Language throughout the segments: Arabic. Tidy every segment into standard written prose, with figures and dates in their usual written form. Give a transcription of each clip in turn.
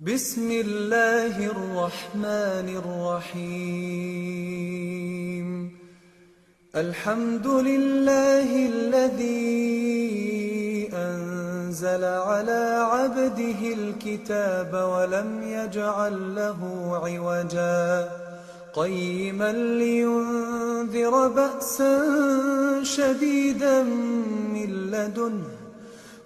بسم الله الرحمن الرحيم. الحمد لله الذي أنزل على عبده الكتاب ولم يجعل له عوجا قيما لينذر بأسا شديدا من لدنه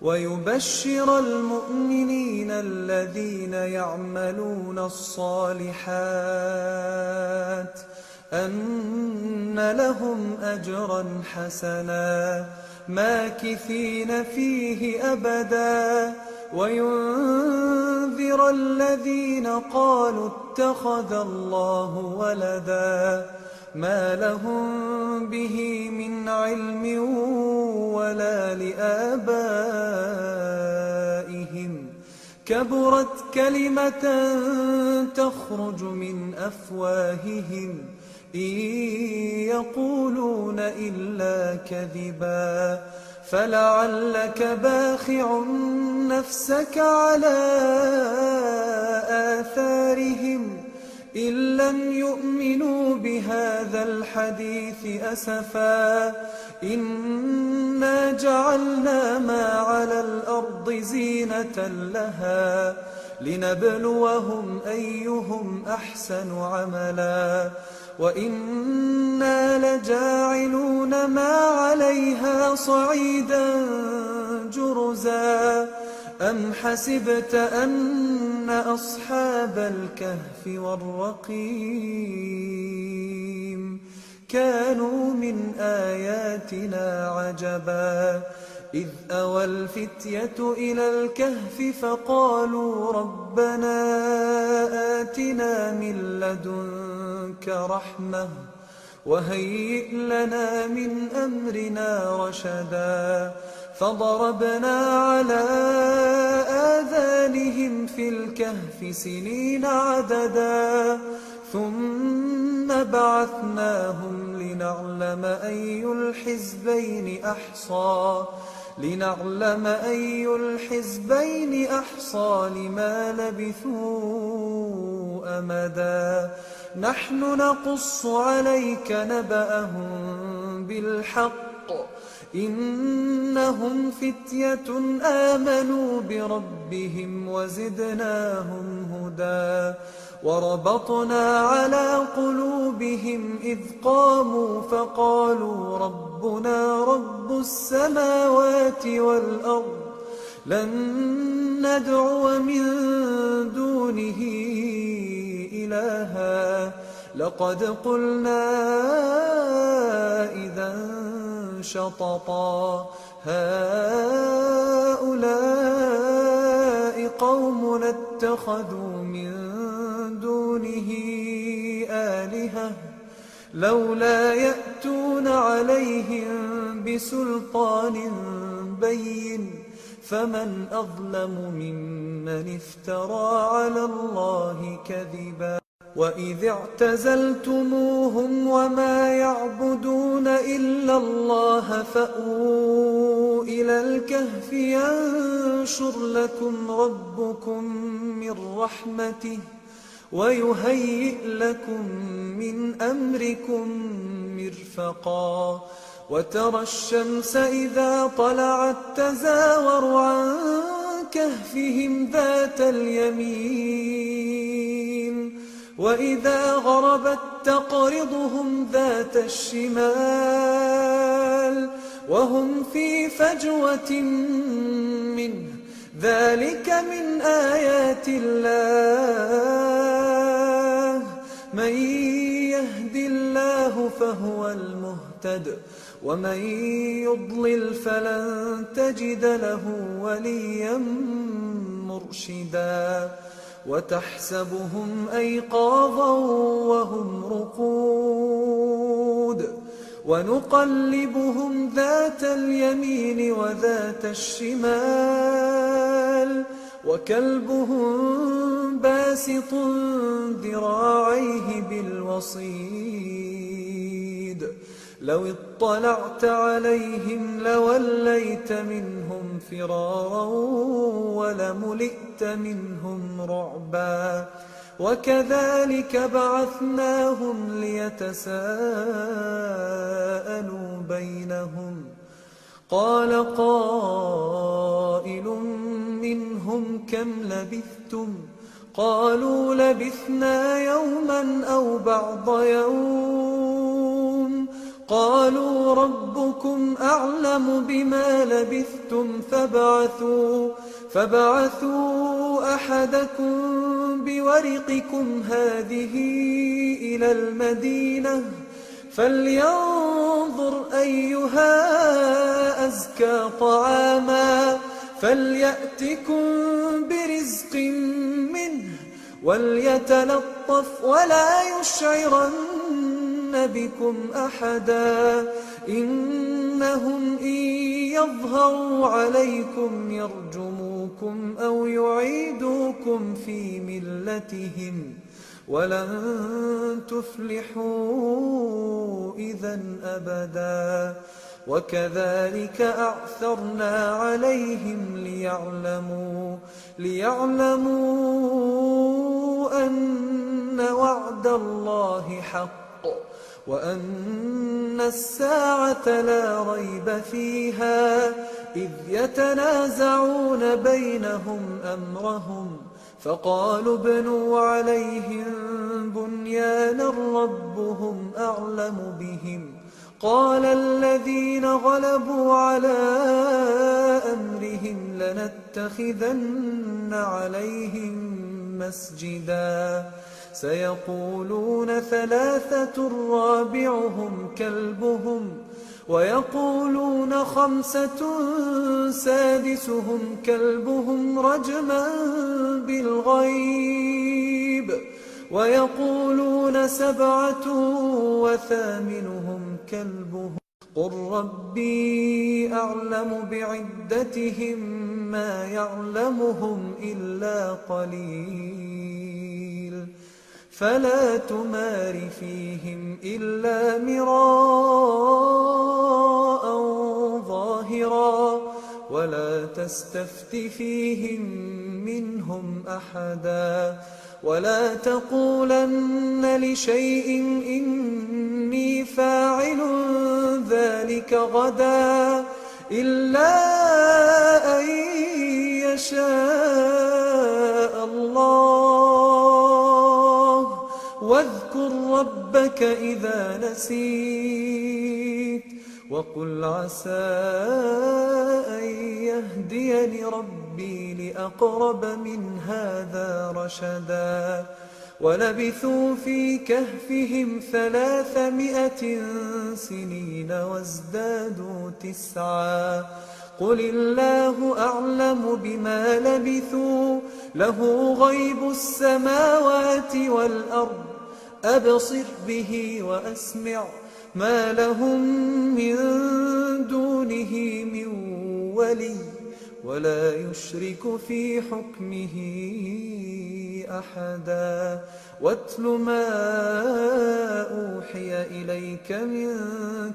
ويبشر المؤمنين الذين يعملون الصالحات أن لهم أجرا حسنا ماكثين فيه أبدا وينذر الذين قالوا اتخذ الله ولدا ما لهم به من علم ولا لآبائهم كبرت كلمة تخرج من أفواههم إن يقولون إلا كذبا فلعلك باخع نفسك على آثارهم إن لم يؤمنوا بهذا الحديث أسفا إنا جعلنا ما على الأرض زينة لها لنبلوهم أيهم أحسن عملا وإنا لجاعلون ما عليها صعيدا جرزا أم حسبت أن أصحاب الكهف والرقيم كانوا من آياتنا عجبا إذ أوى الفتية إلى الكهف فقالوا ربنا آتنا من لدنك رحمة وهيئ لنا من أمرنا رشدا فضربنا على آذانهم في الكهف سنين عددا ثم بعثناهم لنعلم أي الحزبين أحصى لما لبثوا أمدا نحن نقص عليك نبأهم بالحق إنهم فتية آمنوا بربهم وزدناهم هدى وربطنا على قلوبهم إذ قاموا فقالوا ربنا رب السماوات والأرض لن ندعو من دونه إلها لقد قلنا إذا شططا هؤلاء قوم اتخذوا من دونه آلهة لولا يأتون عليهم بسلطان بين فمن أظلم ممن افترى على الله كذبا وإذ اعتزلتموهم وما يعبدون إلا الله فأووا إلى الكهف ينشر لكم ربكم من رحمته ويهيئ لكم من أمركم مرفقا وترى الشمس إذا طلعت تزاور عن كهفهم ذات اليمين وإذا غربت تقرضهم ذات الشمال وهم في فجوة منه ذلك من آيات الله من يهد الله فهو المهتد ومن يضلل فلن تجد له وليا مرشدا وتحسبهم أيقاظا وهم رقود ونقلبهم ذات اليمين وذات الشمال وكلبهم باسط ذراعيه بالوصيد لو اطلعت عليهم لوليت منهم فرارا ولملئت منهم رعبا وكذلك بعثناهم ليتساءلوا بينهم قال قائل منهم كم لبثتم قالوا لبثنا يوما أو بعض يوم قالوا ربكم أعلم بما لبثتم فابعثوا أحدكم بورقكم هذه إلى المدينة فلينظر أيها أزكى طعاما فليأتكم برزق منه وليتلطف ولا يشعرن بكم أحدا إنهم إن يظهروا عليكم يرجموكم أو يعيدوكم في ملتهم ولن تفلحوا إذا أبدا وكذلك أعثرنا عليهم ليعلموا أن وعد الله حق وأن الساعة لا ريب فيها إذ يتنازعون بينهم أمرهم فقالوا ابنوا عليهم بنيانا ربهم أعلم بهم قال الذين غلبوا على أمرهم لنتخذن عليهم مسجدا سيقولون ثلاثة رابعهم كلبهم ويقولون خمسة سادسهم كلبهم رجما بالغيب ويقولون سبعة وثامنهم كلبهم قل ربي أعلم بعدتهم ما يعلمهم إلا قليل فلا تمار فيهم إلا مراء ظاهرا ولا تستفت فيهم منهم أحدا ولا تقولن لشيء إني فاعل ذلك غدا إلا أن يشاء الله واذكر ربك إذا نسيت وقل عسى أن يهديني ربي لأقرب من هذا رشدا ولبثوا في كهفهم 300 سنين وازدادوا 9 قل الله أعلم بما لبثوا له غيب السماوات والأرض أبصر به وأسمع ما لهم من دونه من ولي ولا يشرك في حكمه أحدا واتل ما أوحي إليك من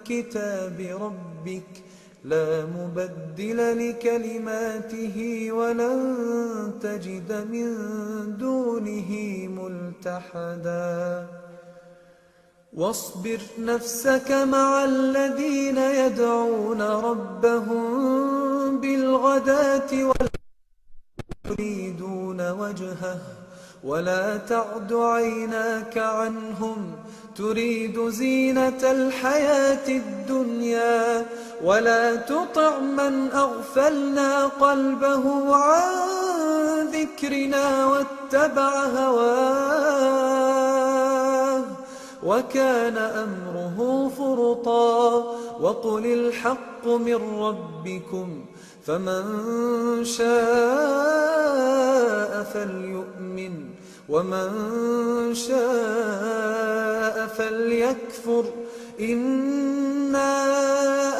كتاب ربك لا مبدل لكلماته ولن تجد من دونه ملتحدا واصبر نفسك مع الذين يدعون ربهم بالغداة يريدون وجهه ولا تعد عيناك عنهم تريد زينة الحياة الدنيا ولا تطع من أغفلنا قلبه عن ذكرنا واتبع هواه وكان أمره فرطا وقل الحق من ربكم فمن شاء فليؤمن ومن شاء فليكفر إنا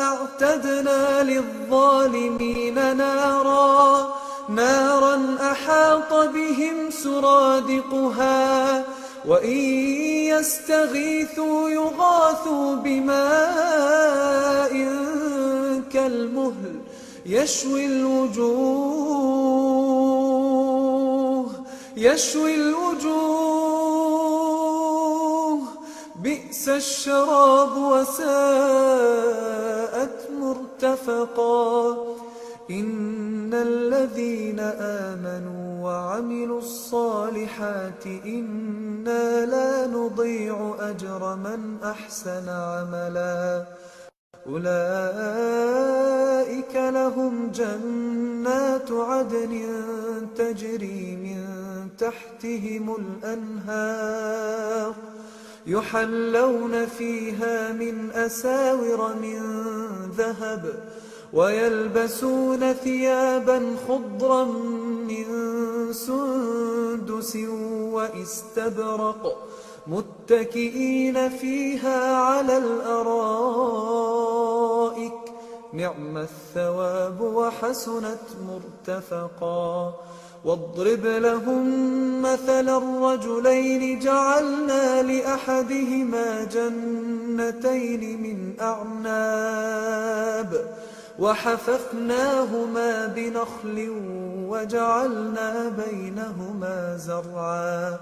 أعتدنا للظالمين نارا أحاط بهم سرادقها وإن يستغيثوا يغاثوا بماء كالمهل يشوي الوجوه بئس الشراب وساءت مرتفقا إن الذين آمنوا وعملوا الصالحات إنا لا نضيع أجر من أحسن عملا أولئك لهم جنات عدن تجري من تحتهم الأنهار يحلون فيها من أساور من ذهب ويلبسون ثيابا خضرا من سندس واستبرق متكئين فيها على الأرائك نعم الثواب وحسنت مرتفقا واضرب لهم مثلا الرجلين جعلنا لأحدهما جنتين من أعناب وحففناهما بنخل وجعلنا بينهما زرعا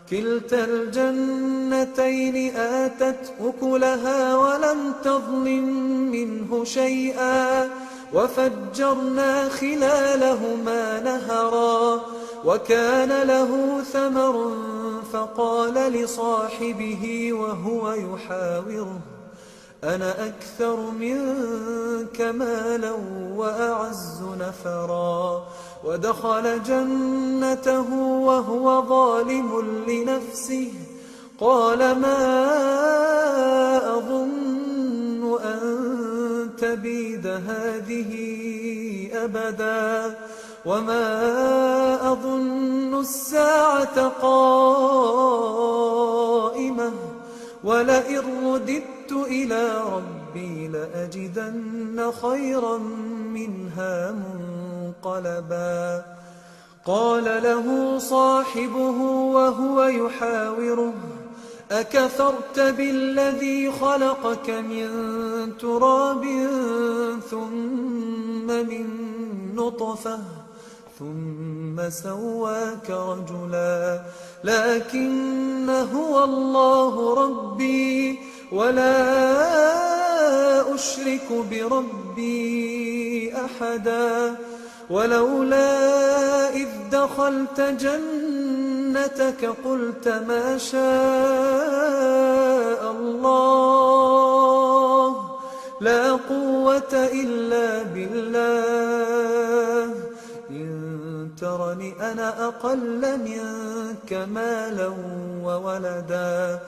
كلتا الجنتين آتت أكلها ولم تظلم منه شيئا وفجرنا خلالهما نهرا وكان له ثمر فقال لصاحبه وهو يحاوره أنا أكثر منك مالا وأعز نفرا ودخل جنته وهو ظالم لنفسه قال ما أظن أن تبيد هذه أبدا وما أظن الساعة قائمة ولئن رددت إلى ربي لأجدن خيرا منها منقلبا قال له صاحبه وهو يحاوره أكفرت بالذي خلقك من تراب ثم من نطفة ثم سواك رجلا لكن هو الله ربي ولا أشرك بربي أحدا ولولا إذ دخلت جنتك قلت ما شاء الله لا قوة إلا بالله إن ترني أنا أقل منك مالا وولدا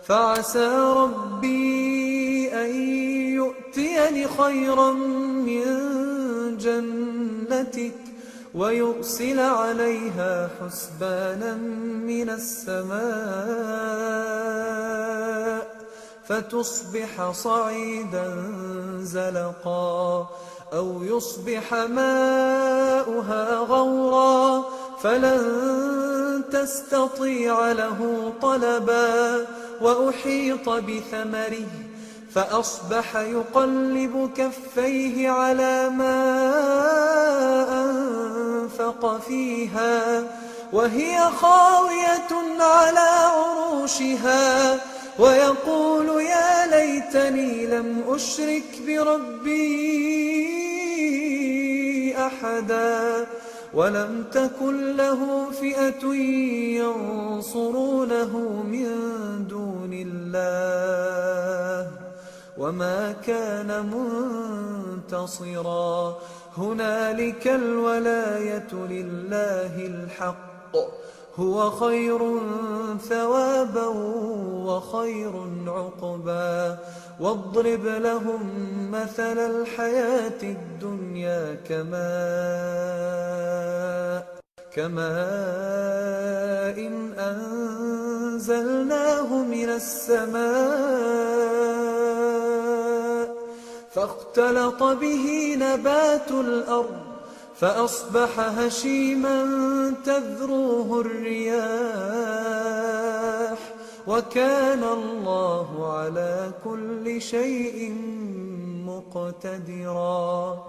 فعسى ربي أن يؤتيني خيرا من جنتك ويرسل عليها حسبانا من السماء فتصبح صعيدا زلقا أو يصبح ماؤها غورا فلن تستطيع له طلبا وأحيط بثمره فأصبح يقلب كفيه على ما أنفق فيها وهي خاوية على عروشها ويقول يا ليتني لم أشرك بربي أحدا ولم تكن له فئة ينصرونه من دون الله وما كان منتصرا هنالك الولاية لله الحق هو خير ثوابا وخير عقبا واضرب لهم مثل الحياة الدنيا كماء إن أنزلناه من السماء فاختلط به نبات الأرض فأصبح هشيما تذروه الرياح وكان الله على كل شيء مقتدرا.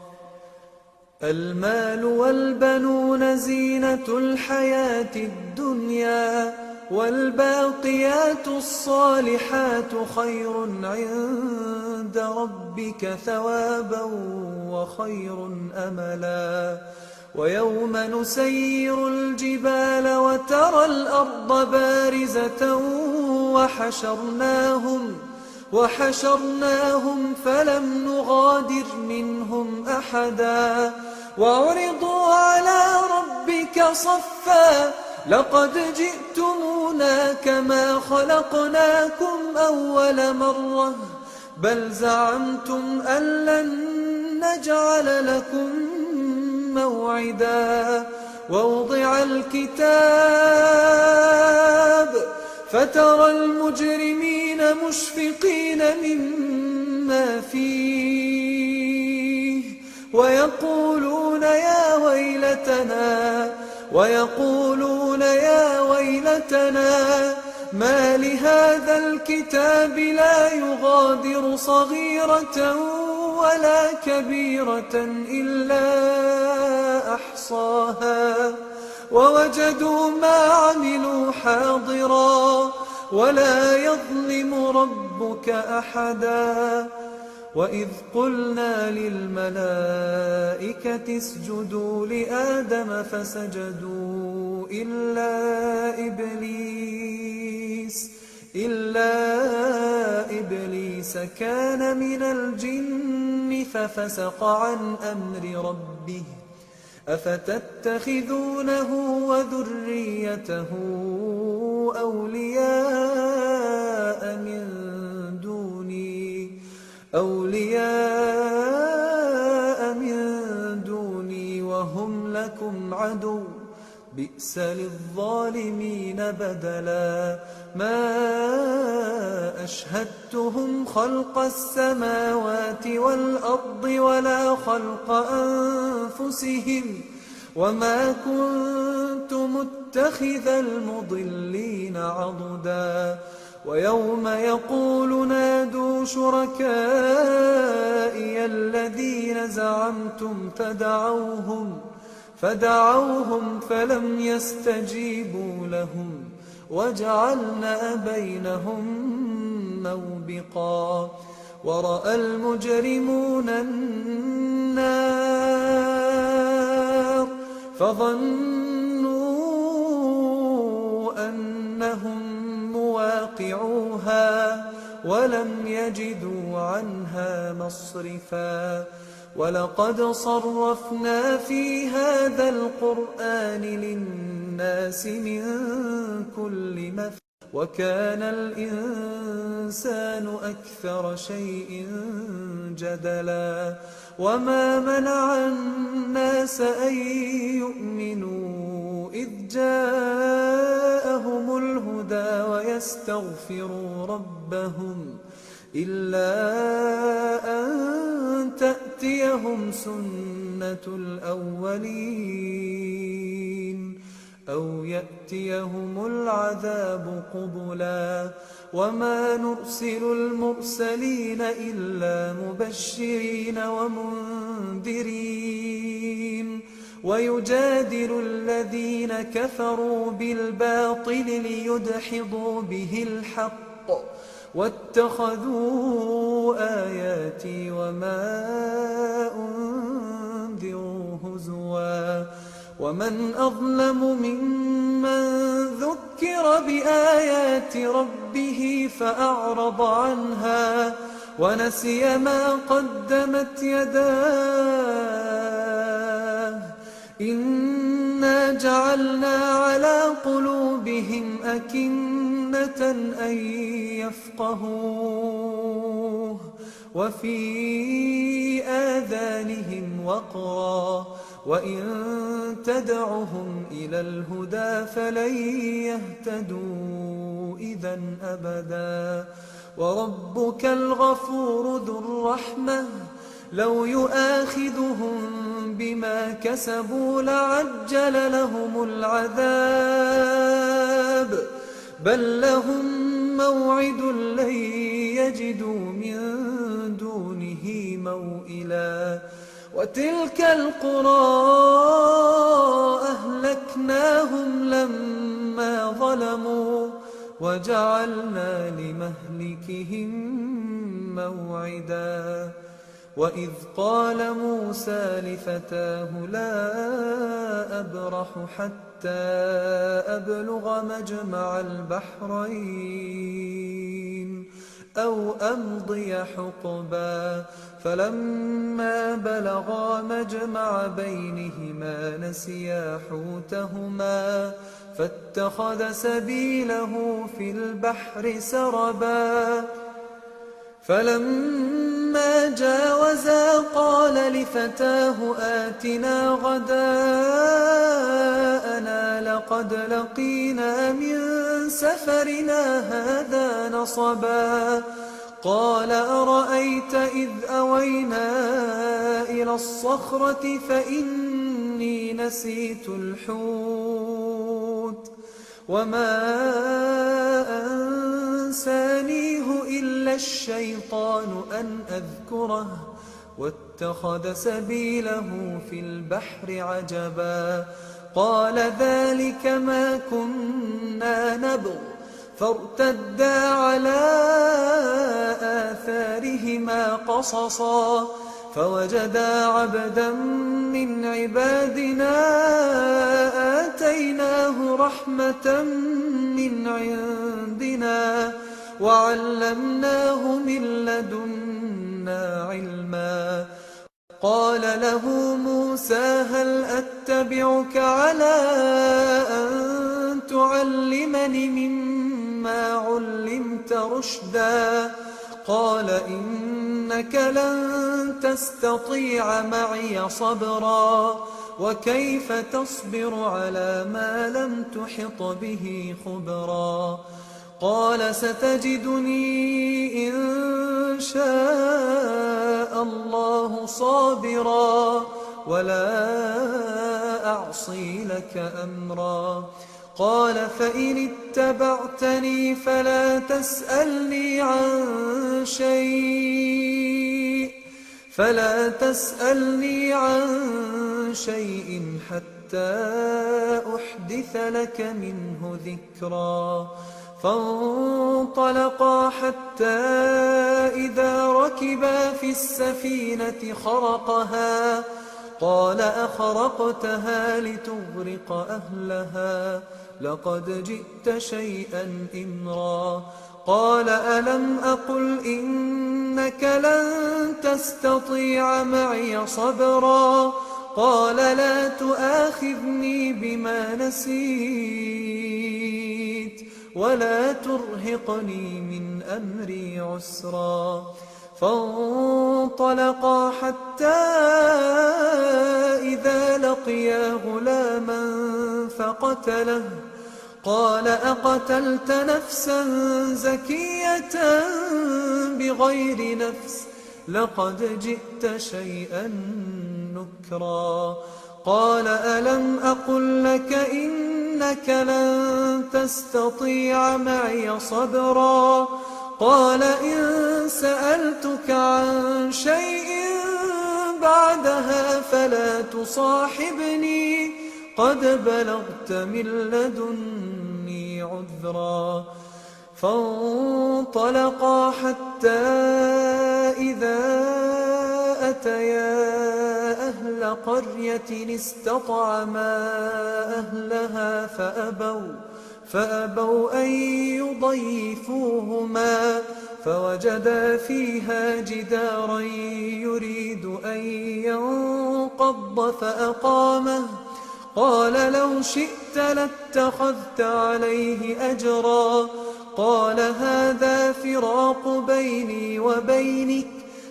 المال والبنون زينة الحياة الدنيا، والباقيات الصالحات خير عند ربك ثوابا وخير أملا. ويوم نسير الجبال وترى الأرض بارزة وحشرناهم فلم نغادر منهم أحدا، وعرضوا على ربك صفا لقد جئتمونا كما خلقناكم أول مرة بل زعمتم أن لن نجعل لكم موعدا. ووضع الكتاب فترى المجرمين مشفقين مما فيه ويقولون يا ويلتنا ما لهذا الكتاب لا يغادر صغيرة ولا كبيرة إلا أحصاها ووجدوا ما عملوا حاضرا ولا يظلم ربك أحدا. وإذ قلنا للملائكة اسجدوا لآدم فسجدوا إلا إبليس كان من الجن ففسق عن أمر ربه أفتتخذونه وذريته أولياء من دوني وهم لكم عدو بئس للظالمين بدلا. ما أشهدتهم خلق السماوات والأرض ولا خلق أنفسهم وما كنت متخذ المضلين عضدا. ويوم يقول نادوا شركائي الذين زعمتم فدعوهم فلم يستجيبوا لهم وجعلنا بينهم موبقا. ورأى المجرمون النار فظنوا أنهم مواقعوها ولم يجدوا عنها مصرفا. ولقد صرفنا في هذا القرآن للناس من كل مثل وكان الإنسان أكثر شيء جدلا. وما منع الناس أن يؤمنوا إذ جاءهم الهدى ويستغفروا ربهم إلا أن تأتيهم سنة الأولين أو يأتيهم العذاب قبلا. وما نرسل المرسلين إلا مبشرين ومنذرين ويجادل الذين كفروا بالباطل ليدحضوا به الحق واتخذوا آياتي وما أنذروا هزوا. ومن أظلم ممن ذكر بآيات ربه فأعرض عنها ونسي ما قدمت يداه إنا جعلنا على قلوبهم أكنة أن يفقهوه وفي آذانهم وقرا وإن تدعهم إلى الهدى فلن يهتدوا إذا أبدا. وربك الغفور ذو الرحمة لو يؤاخذهم بما كسبوا لعجل لهم العذاب بل لهم موعد لن يجدوا من دونه موئلا وتلك القرى أهلكناهم لما ظلموا وجعلنا لمهلكهم موعدا وإذ قال موسى لفتاه لا أبرح حتى أبلغ مجمع البحرين أو أمضي حقبا فلما بلغا مجمع بينهما نسيا حوتهما فاتخذ سبيله في البحر سربا فلما جاوزا قال لفتاه آتنا غداءنا لقد لقينا من سفرنا هذا نصبا قال أرأيت إذ أوينا إلى الصخرة فإني نسيت الحوت وما أنسانيه إلا الشيطان أن أذكره واتخذ سبيله في البحر عجبا قال ذلك ما كنا نبغ فارتدا على آثارهما قصصا فوجدا عبدا من عبادنا آتيناه رحمة من عندنا وعلمناه من لدنا علما قال له موسى هل أتبعك على أن تعلمني مما علمت رشدا قال إنك لن تستطيع معي صبرا وكيف تصبر على ما لم تحط به خبرا قال ستجدني إن شاء الله صابرا ولا أعصي لك أمرا قال فإن اتبعتني فلا تسألني عن شيء حتى أحدث لك منه ذكرا فانطلقا حتى إذا ركبا في السفينة خرقها قال أخرقتها لتغرق أهلها لقد جئت شيئا إمرا قال ألم أقل إنك لن تستطيع معي صبرا قال لا تؤاخذني بما نسيت ولا ترهقني من أمري عسرا فانطلقا حتى إذا لقيا غلاما فقتله قال أقتلت نفسا زكية بغير نفس لقد جئت شيئا نكرا قال ألم أقل لك إنك لن تستطيع معي صبرا قال إن سألتك عن شيء بعدها فلا تصاحبني قد بلغت من لدني عذرا فانطلقا حتى إذا أتيا أهل قرية استطعما أهلها فأبوا أن يضيفوهما فوجدا فيها جدارا يريد أن ينقض فأقامه قال لو شئت لاتخذت عليه أجرا قال هذا فراق بيني وبينك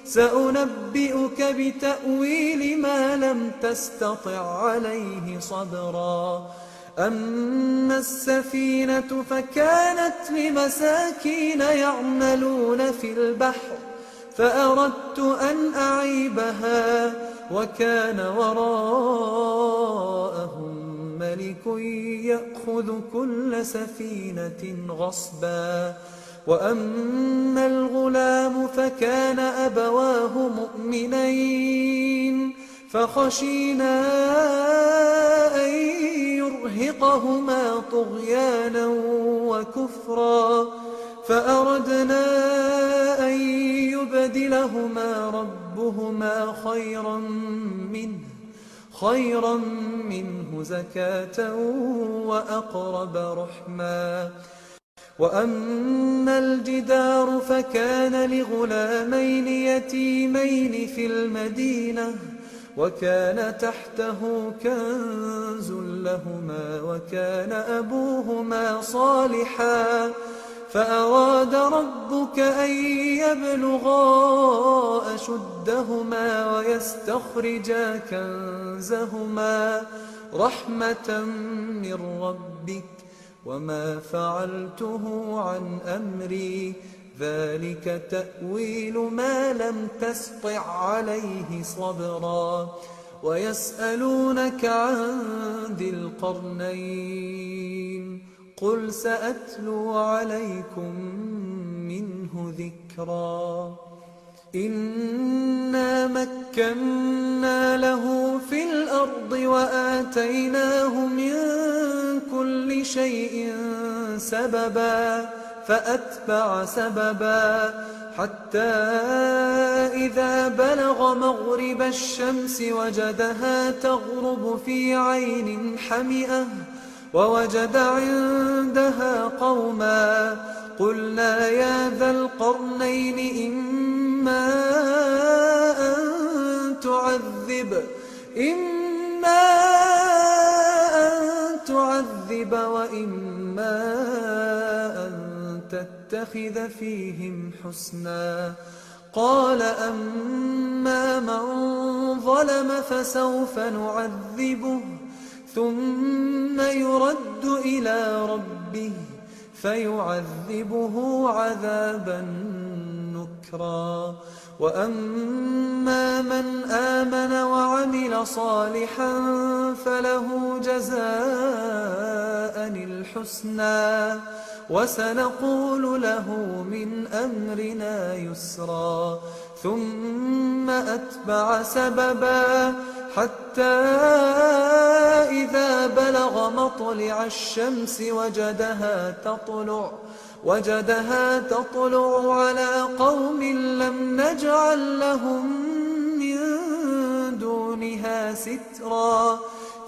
سأنبئك بتأويل ما لم تستطع عليه صبرا أما السفينة فكانت لمساكين يعملون في البحر فأردت أن أعيبها وكان وراءهم ملك يأخذ كل سفينة غصبا وأما الغلام فكان أبواه مؤمنين فخشينا أن يرهقهما طغيانا وكفرا فأردنا أن يبدلهما ربهما خيرا منه زكاة وأقرب رحما. وأما الجدار فكان لغلامين يتيمين في المدينة وكان تحته كنز لهما وكان أبوهما صالحا فأراد ربك أن يبلغا أشدهما ويستخرجا كنزهما رحمة من ربك وما فعلته عن أمري ذلك تأويل ما لم تسطع عليه صبرا. ويسألونك عن ذي القرنين قل سأتلو عليكم منه ذكرا. إنا مكنا له في الأرض وآتيناه من كل شيء سببا فأتبع سببا حتى إذا بلغ مغرب الشمس وجدها تغرب في عين حمئة ووجد عندها قوما قلنا يا ذا القرنين إما أن تعذب وإما أن تتخذ فيهم حسنا. قال أما من ظلم فسوف نعذبه ثم يرد إلى ربه فيعذبه عذابا نكرا. وأما من آمن وعمل صالحا فله جزاء الحسنى وسنقول له من أمرنا يسرا. ثم أتبع سببا حتى إذا بلغ مطلع الشمس وجدها تطلع على قوم لم نجعل لهم من دونها سترا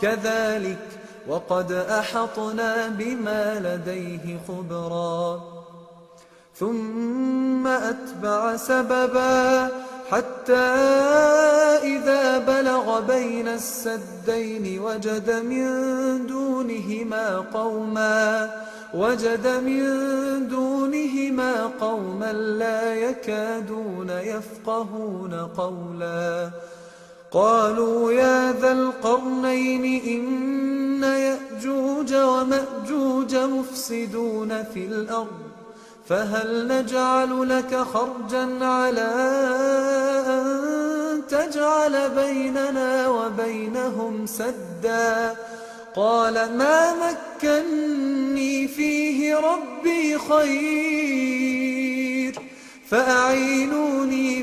كذلك وقد أحطنا بما لديه خبرا. ثم أتبع سببا حتى إذا بلغ بين السدين وجد من دونهما قوما لا يكادون يفقهون قولا. قالوا يا ذا القرنين إن يأجوج ومأجوج مفسدون في الأرض فهل نجعل لك خرجا على أن تجعل بيننا وبينهم سدا. قال ما مكني فيه ربي خير فأعينوني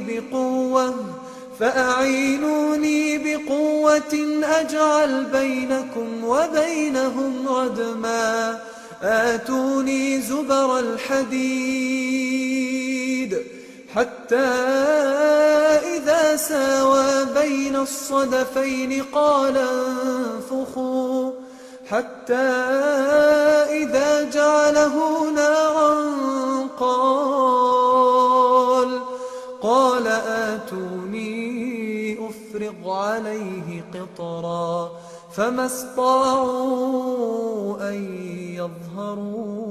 بقوة أجعل بينكم وبينهم ردما. آتوني زبر الحديد حتى إذا ساوى بين الصدفين قال انفخوا حتى إذا جعله نارا قال آتوني أفرغ عليه قطرا فما استطاعوا أن يظهروه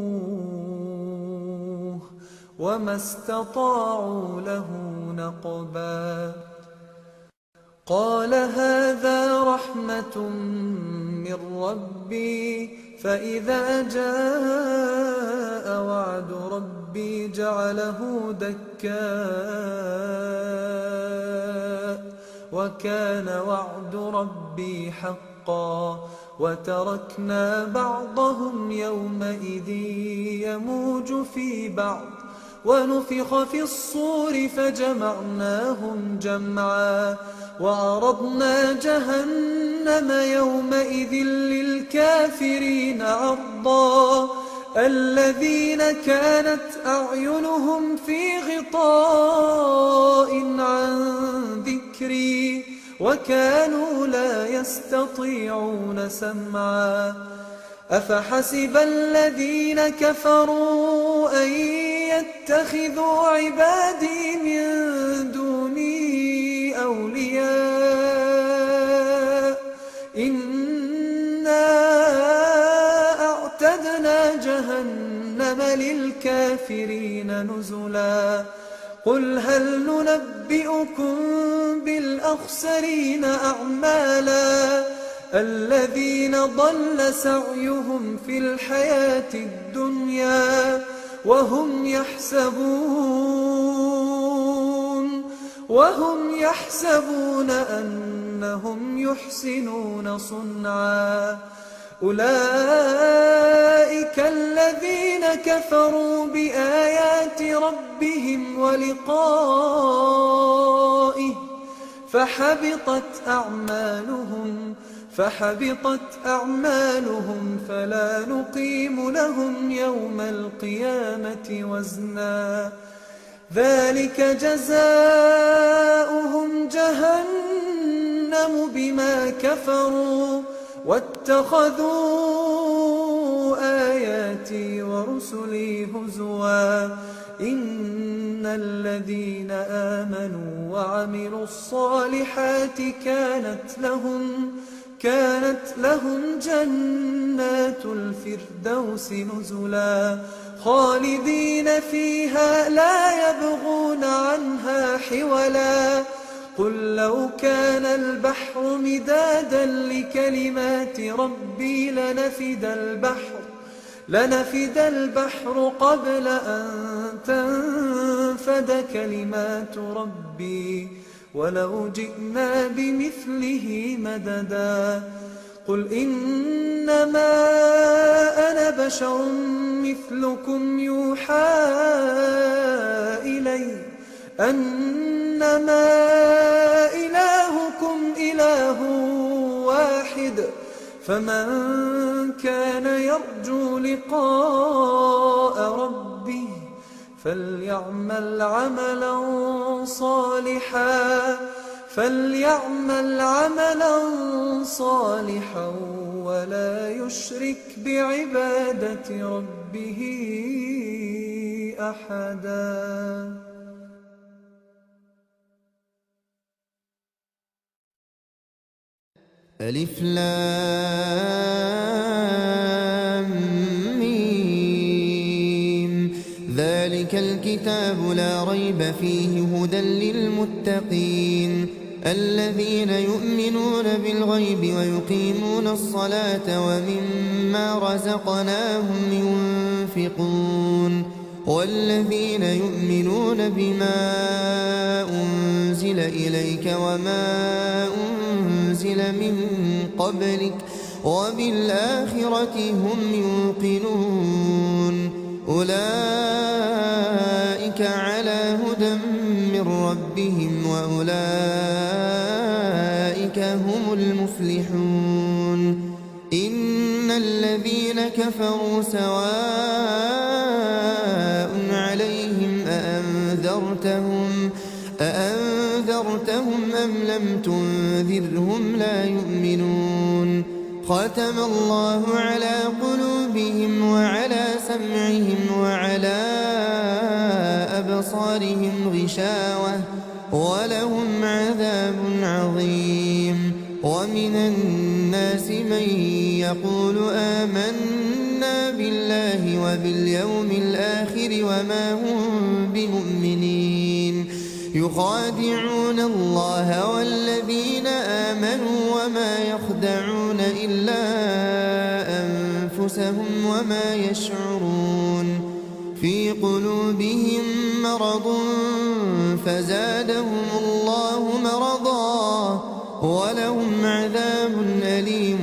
وما استطاعوا له نقبا. قال هذا رحمة من ربي فإذا جاء وعد ربي جعله دكاء وكان وعد ربي حقا. وتركنا بعضهم يومئذ يموج في بعض ونفخ في الصور فجمعناهم جمعا وعرضنا جهنم يومئذ للكافرين عرضا الذين كانت أعينهم في غطاء عن ذكري وكانوا لا يستطيعون سمعا أفحسب الذين كفروا أن يتخذوا عبادي من دوني أولياء إنا أعتدنا جهنم للكافرين نزلا قل هل ننبئكم بالأخسرين أعمالا الذين ضل سعيهم في الحياة الدنيا وهم يحسبون أنهم يحسنون صنعا أولئك الذين كفروا بآيات ربهم ولقائه فحبطت أعمالهم فلا نقيم لهم يوم القيامة وزنا ذلك جزاؤهم جهنم بما كفروا واتخذوا آياتي ورسلي هزوا إن الذين آمنوا وعملوا الصالحات كانت لهم جنات الفردوس نزلا خالدين فيها لا يبغون عنها حولا قل لو كان البحر مدادا لكلمات ربي لنفد البحر قبل أن تنفد كلمات ربي ولو جئنا بمثله مددا قل إنما أنا بشر مثلكم يوحى إلي أنما إلهكم إله واحد فمن كان يرجو لقاء ربه فليعمل عملا صالحا ولا يشرك بعبادة ربه أحدا. ألف لام ميم ذلك الكتاب لا ريب فيه هدى للمتقين الذين يؤمنون بالغيب ويقيمون الصلاة ومما رزقناهم ينفقون والذين يؤمنون بما أنزل إليك وما أنزل من قبلك وبالآخرة هم يوقنون أولئك على هدى من ربهم وأولئك هم المفلحون إن الذين كفروا سواء عليهم أأنذرتهم أم لم تنذرهم لا يؤمنون ختم الله على قلوبهم وعلى سمعهم وعلى أبصارهم غشاوة ولهم عذاب عظيم ومن الناس من يقول آمنا بالله وباليوم الآخر وما هم بمؤمنين يخادعون الله والذين آمنوا وما يخدعون إلا أنفسهم وما يشعرون في قلوبهم مرض فزادهم الله مرضا ولهم عذاب أليم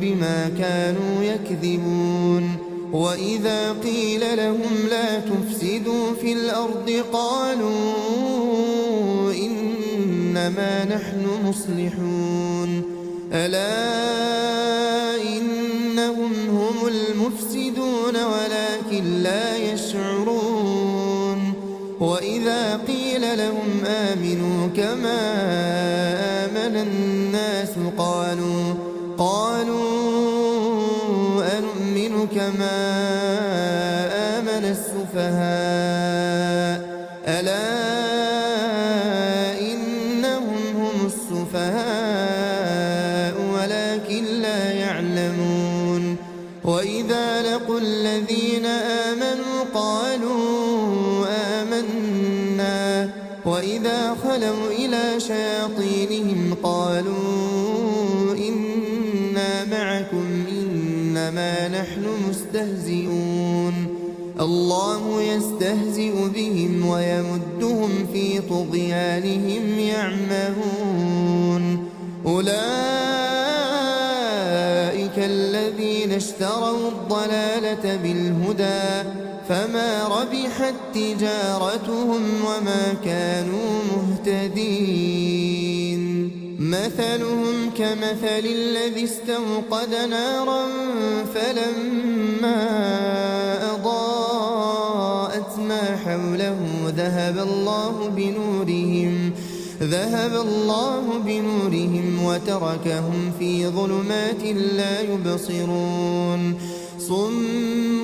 بما كانوا يكذبون وإذا قيل لهم لا تفسدوا في الأرض قالوا إنما نحن مصلحون ألا إنهم هم المفسدون ولكن لا يشعرون وإذا قيل لهم آمنوا كما آمن الناس قالوا أنؤمن كما آمن السفهاء ألا إنهم هم السفهاء ولكن لا يعلمون وإذا لقوا الذين آمنوا قالوا آمنا وإذا خلوا إلى شياطينهم قالوا إنا معكم إنما نحن مستهزئون الله يستهزئ بهم ويمدهم في طغيانهم يعمهون أولئك الذين اشتروا الضلالة بالهدى فما ربحت تجارتهم وما كانوا مهتدين مثلهم كمثل الذي استوقد نارا فلما أضاءت ما حوله ذهب الله بنورهم وتركهم في ظلمات لا يبصرون صم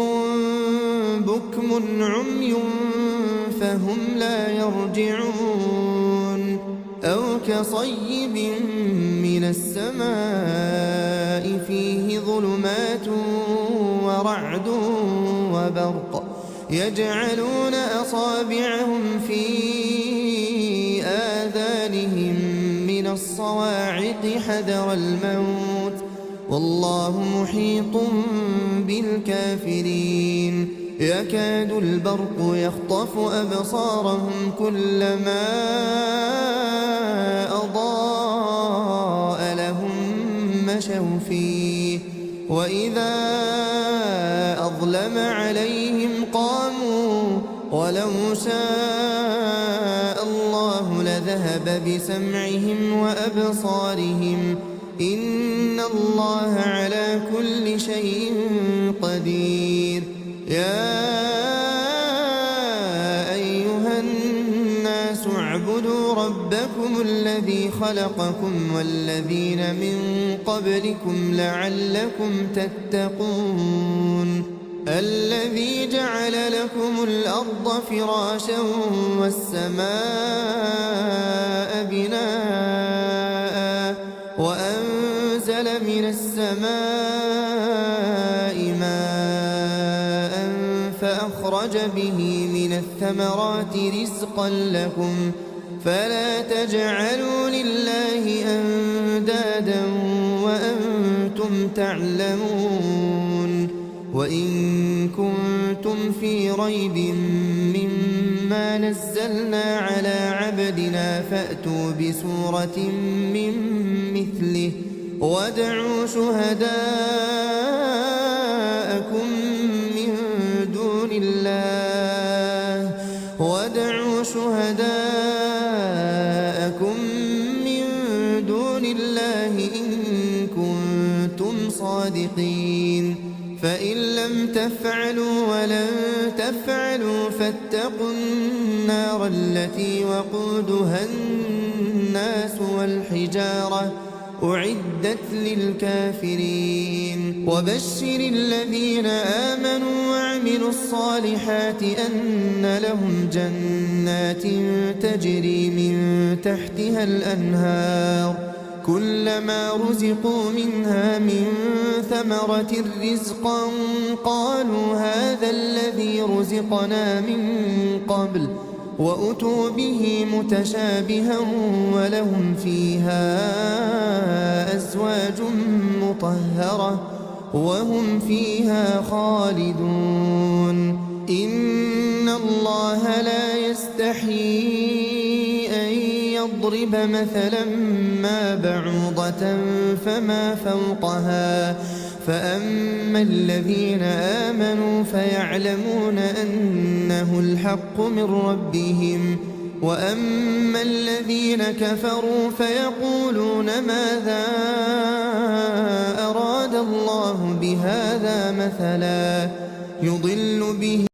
بكم عمي فهم لا يرجعون أو كصيب من السماء فيه ظلمات ورعد وبرق يجعلون أصابعهم في آذانهم من الصواعق حذر الموت والله محيط بالكافرين يكاد البرق يخطف أبصارهم كلما أضاء لهم مشوا فيه وإذا أظلم عليهم قاموا ولو شاء الله لذهب بسمعهم وأبصارهم إن الله على كل شيء قدير يا أيها الناس اعبدوا ربكم الذي خلقكم والذين من قبلكم لعلكم تتقون الذي جعل لكم الأرض فراشا والسماء بناء وأنزل من السماء ماء فأخرج به من الثمرات رزقا لكم فلا تجعلوا لله أندادا وأنتم تعلمون وإن كنتم في ريب مما نزلنا على عبدنا فأتوا بسورة من مثله وادعوا شهداءكم من دون الله إن كنتم صادقين فإن لم تفعلوا ولن تفعلوا فاتقوا النار التي وقودها الناس والحجارة أعدت للكافرين وبشر الذين آمنوا وعملوا الصالحات أن لهم جنات تجري من تحتها الأنهار كلما رزقوا منها من ثمرة رزقا قالوا هذا الذي رزقنا من قبل وأتوا به متشابها ولهم فيها أزواج مطهرة وهم فيها خالدون إن الله لا يستحيي أن يضرب مثلا ما بعوضة فأما الذين آمنوا فيعلمون أنه الحق من ربهم، وأما الذين كفروا فيقولون ماذا أراد الله بهذا مثلا يضل به